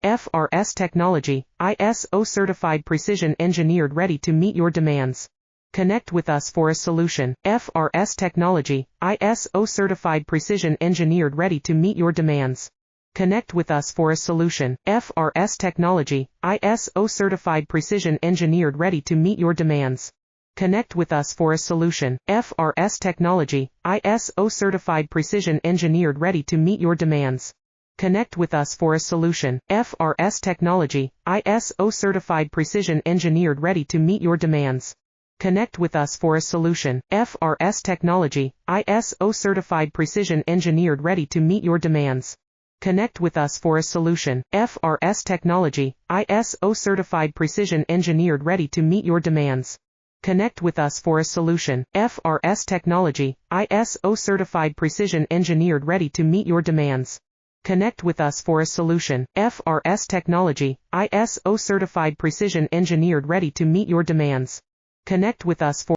FRS Technology, ISO certified precision engineered ready to meet your demands. Connect with us for a solution. FRS Technology, ISO certified precision engineered ready to meet your demands. Connect with us for a solution. FRS Technology, ISO certified precision engineered ready to meet your demands. Connect with us for a solution. FRS Technology, ISO certified precision engineered ready to meet your demands. Connect with us for a solution. FRS Technology, ISO certified precision engineered ready to meet your demands. Connect with us for a solution. FRS Technology, ISO certified precision engineered ready to meet your demands. Connect with us for a solution. FRS Technology, ISO certified precision engineered ready to meet your demands. Connect with us for a solution. FRS Technology, ISO certified precision engineered ready to meet your demands. Connect with us for a solution. FRS Technology, ISO certified precision engineered ready to meet your demands. Connect with us for